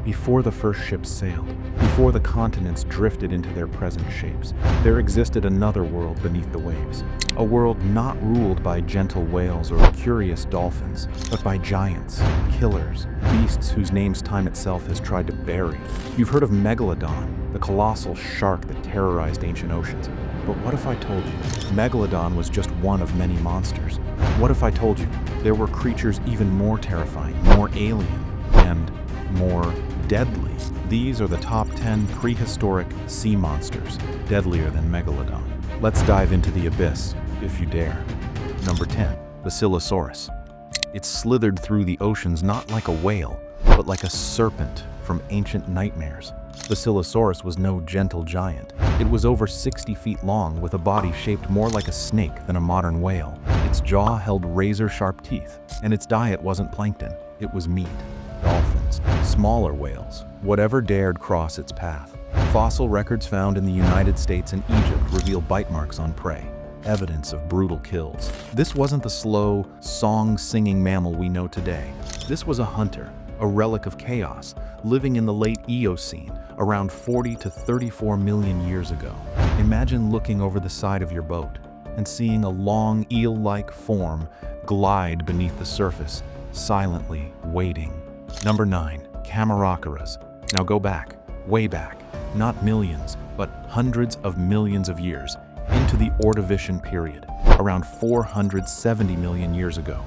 Before the first ships sailed, before the continents drifted into their present shapes, there existed another world beneath the waves. A world not ruled by gentle whales or curious dolphins, but by giants, killers, beasts whose names time itself has tried to bury. You've heard of Megalodon, the colossal shark that terrorized ancient oceans. But what if I told you Megalodon was just one of many monsters? What if I told you there were creatures even more terrifying, more alien, and more deadly? These are the top 10 prehistoric sea monsters, deadlier than Megalodon. Let's dive into the abyss, if you dare. Number 10, Basilosaurus. It slithered through the oceans not like a whale, but like a serpent from ancient nightmares. Basilosaurus was no gentle giant. It was over 60 feet long, with a body shaped more like a snake than a modern whale. Its jaw held razor-sharp teeth, and its diet wasn't plankton, it was meat. Dolphins, smaller whales, whatever dared cross its path. Fossil records found in the United States and Egypt reveal bite marks on prey, evidence of brutal kills. This wasn't the slow, song-singing mammal we know today. This was a hunter, a relic of chaos, living in the late Eocene, around 40 to 34 million years ago. Imagine looking over the side of your boat and seeing a long, eel-like form glide beneath the surface, silently waiting. Number 9, Cameroceras. Now go back, way back, not millions, but hundreds of millions of years, into the Ordovician period, around 470 million years ago.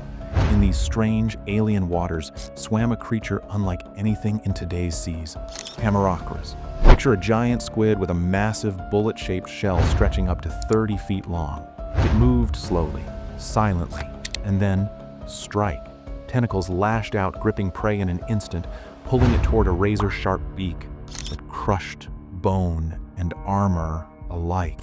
In these strange, alien waters swam a creature unlike anything in today's seas, Cameroceras. Picture a giant squid with a massive, bullet-shaped shell stretching up to 30 feet long. It moved slowly, silently, and then strike. Tentacles lashed out, gripping prey in an instant, pulling it toward a razor-sharp beak that crushed bone and armor alike.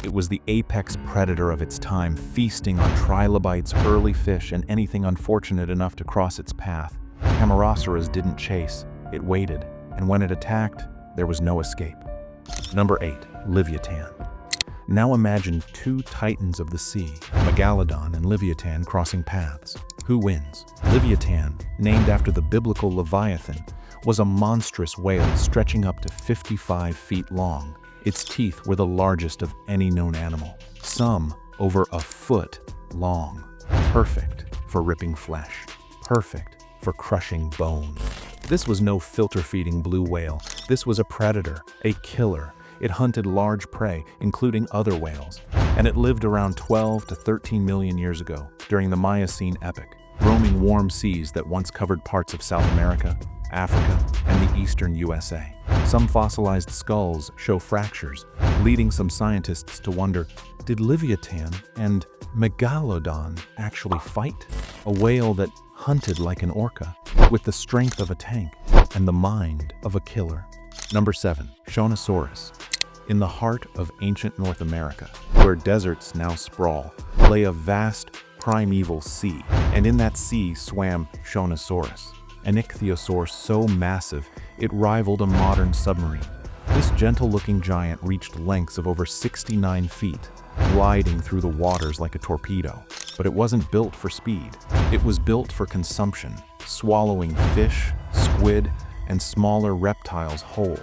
It was the apex predator of its time, feasting on trilobites, early fish, and anything unfortunate enough to cross its path. Cameroceras didn't chase, it waited, and when it attacked, there was no escape. Number 8, Livyatan. Now imagine two titans of the sea, Megalodon and Livyatan, crossing paths. Who wins? Livyatan, named after the biblical Leviathan, was a monstrous whale stretching up to 55 feet long. Its teeth were the largest of any known animal, some over a foot long. Perfect for ripping flesh, perfect for crushing bone. This was no filter-feeding blue whale. This was a predator, a killer. It hunted large prey, including other whales, and it lived around 12 to 13 million years ago, during the Miocene epoch, roaming warm seas that once covered parts of South America, Africa, and the eastern USA. Some fossilized skulls show fractures, leading some scientists to wonder, did Livyatan and Megalodon actually fight? A whale that hunted like an orca, with the strength of a tank and the mind of a killer. Number 7, Shonisaurus. In the heart of ancient North America, where deserts now sprawl, lay a vast primeval sea, and in that sea swam Shonisaurus, an ichthyosaur so massive it rivaled a modern submarine. This gentle-looking giant reached lengths of over 69 feet, gliding through the waters like a torpedo. But it wasn't built for speed. It was built for consumption, swallowing fish, squid, and smaller reptiles whole.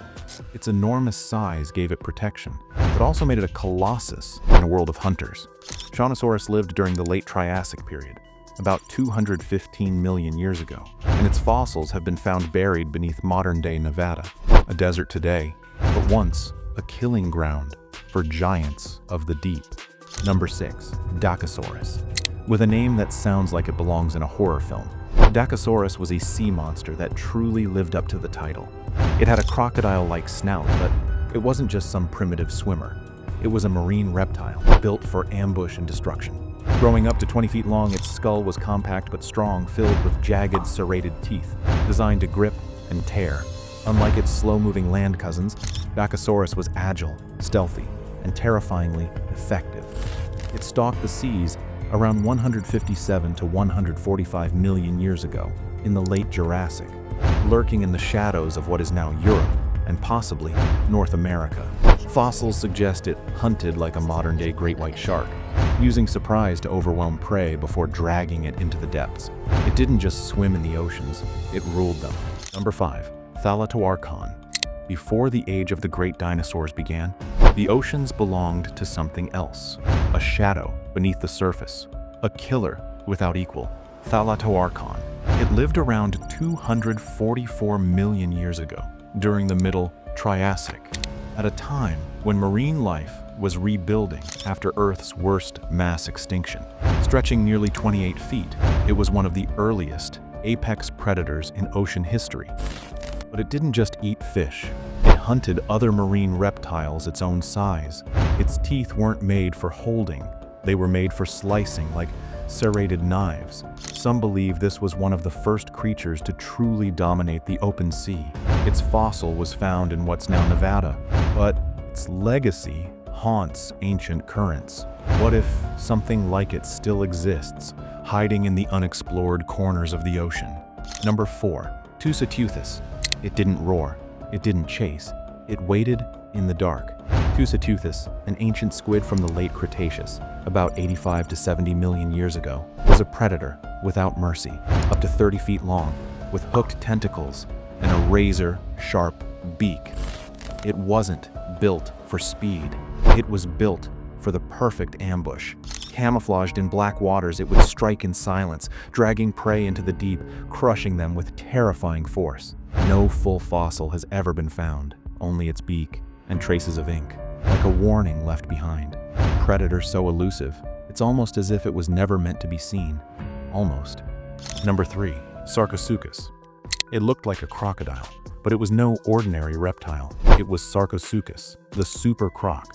Its enormous size gave it protection, but also made it a colossus in a world of hunters. Shonisaurus lived during the late Triassic period, about 215 million years ago, and its fossils have been found buried beneath modern-day Nevada, a desert today, but once a killing ground for giants of the deep. Number 6, Dakosaurus. With a name that sounds like it belongs in a horror film, Dakosaurus was a sea monster that truly lived up to the title. It had a crocodile-like snout, but it wasn't just some primitive swimmer. It was a marine reptile, built for ambush and destruction. Growing up to 20 feet long, its skull was compact but strong, filled with jagged, serrated teeth, designed to grip and tear. Unlike its slow-moving land cousins, Dakosaurus was agile, stealthy, and terrifyingly effective. It stalked the seas around 157 to 145 million years ago, in the late Jurassic, lurking in the shadows of what is now Europe and possibly North America. Fossils suggest it hunted like a modern-day great white shark, using surprise to overwhelm prey before dragging it into the depths. It didn't just swim in the oceans, it ruled them. Number 5, Thalattoarchon. Before the age of the great dinosaurs began, the oceans belonged to something else. A shadow beneath the surface. A killer without equal. Thalattoarchon. It lived around 244 million years ago, during the Middle Triassic, at a time when marine life was rebuilding after Earth's worst mass extinction. Stretching nearly 28 feet, it was one of the earliest apex predators in ocean history. But it didn't just eat fish. It hunted other marine reptiles its own size. Its teeth weren't made for holding. They were made for slicing, like serrated knives. Some believe this was one of the first creatures to truly dominate the open sea. Its fossil was found in what's now Nevada, but its legacy haunts ancient currents. What if something like it still exists, hiding in the unexplored corners of the ocean? Number 4. Tusoteuthis. It didn't roar. It didn't chase. It waited in the dark. Tusoteuthis, an ancient squid from the late Cretaceous, about 85 to 70 million years ago, was a predator without mercy, up to 30 feet long, with hooked tentacles and a razor-sharp beak. It wasn't built for speed. It was built for the perfect ambush. Camouflaged in black waters, it would strike in silence, dragging prey into the deep, crushing them with terrifying force. No full fossil has ever been found, only its beak and traces of ink, like a warning left behind. Predator so elusive, it's almost as if it was never meant to be seen. Almost. Number 3. Sarcosuchus. It looked like a crocodile, but it was no ordinary reptile. It was Sarcosuchus, the super croc.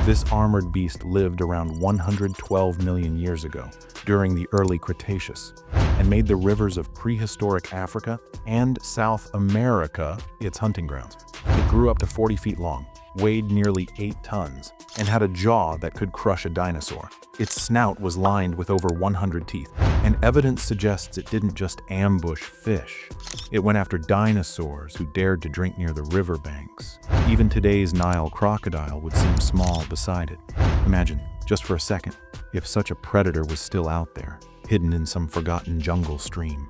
This armored beast lived around 112 million years ago, during the early Cretaceous, and made the rivers of prehistoric Africa and South America its hunting grounds. It grew up to 40 feet long, weighed nearly 8 tons, and had a jaw that could crush a dinosaur. Its snout was lined with over 100 teeth, and evidence suggests it didn't just ambush fish. It went after dinosaurs who dared to drink near the riverbanks. Even today's Nile crocodile would seem small beside it. Imagine, just for a second, if such a predator was still out there, hidden in some forgotten jungle stream.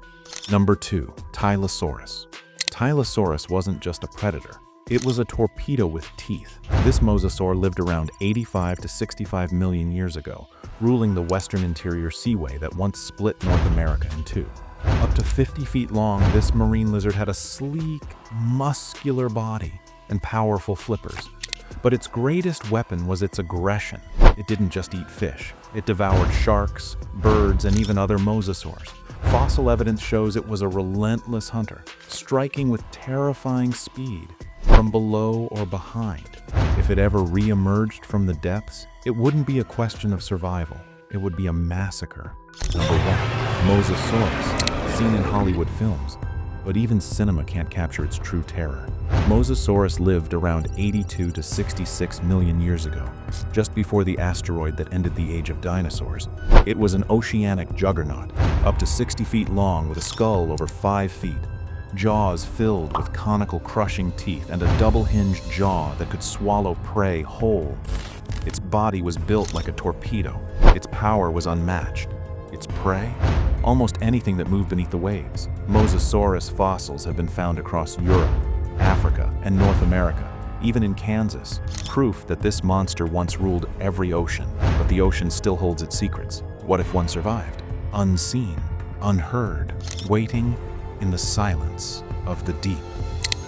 Number 2. Tylosaurus. Tylosaurus wasn't just a predator. It was a torpedo with teeth. This mosasaur lived around 85 to 65 million years ago, ruling the western interior seaway that once split North America in two. Up to 50 feet long, this marine lizard had a sleek, muscular body and powerful flippers. But its greatest weapon was its aggression. It didn't just eat fish. It devoured sharks, birds, and even other mosasaurs. Fossil evidence shows it was a relentless hunter, striking with terrifying speed from below or behind. If it ever re-emerged from the depths, it wouldn't be a question of survival. It would be a massacre. Number 1. Mosasaurus, seen in Hollywood films. But even cinema can't capture its true terror. Mosasaurus lived around 82 to 66 million years ago, just before the asteroid that ended the age of dinosaurs. It was an oceanic juggernaut, up to 60 feet long with a skull over 5 feet, jaws filled with conical crushing teeth, and a double-hinged jaw that could swallow prey whole. Its body was built like a torpedo. Its power was unmatched. Its prey? Almost anything that moved beneath the waves. Mosasaurus fossils have been found across Europe, Africa, and North America, even in Kansas, proof that this monster once ruled every ocean, but the ocean still holds its secrets. What if one survived? Unseen, unheard, waiting in the silence of the deep.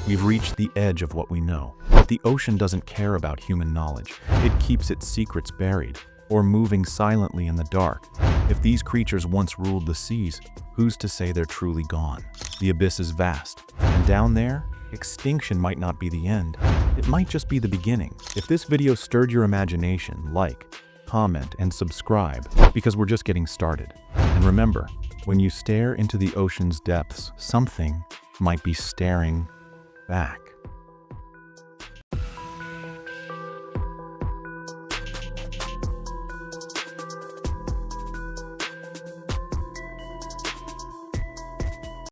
We've reached the edge of what we know, but the ocean doesn't care about human knowledge. It keeps its secrets buried, or moving silently in the dark. If these creatures once ruled the seas, who's to say they're truly gone? The abyss is vast, and down there, extinction might not be the end. It might just be the beginning. If this video stirred your imagination, like, comment, and subscribe, because we're just getting started. And remember, when you stare into the ocean's depths, something might be staring back.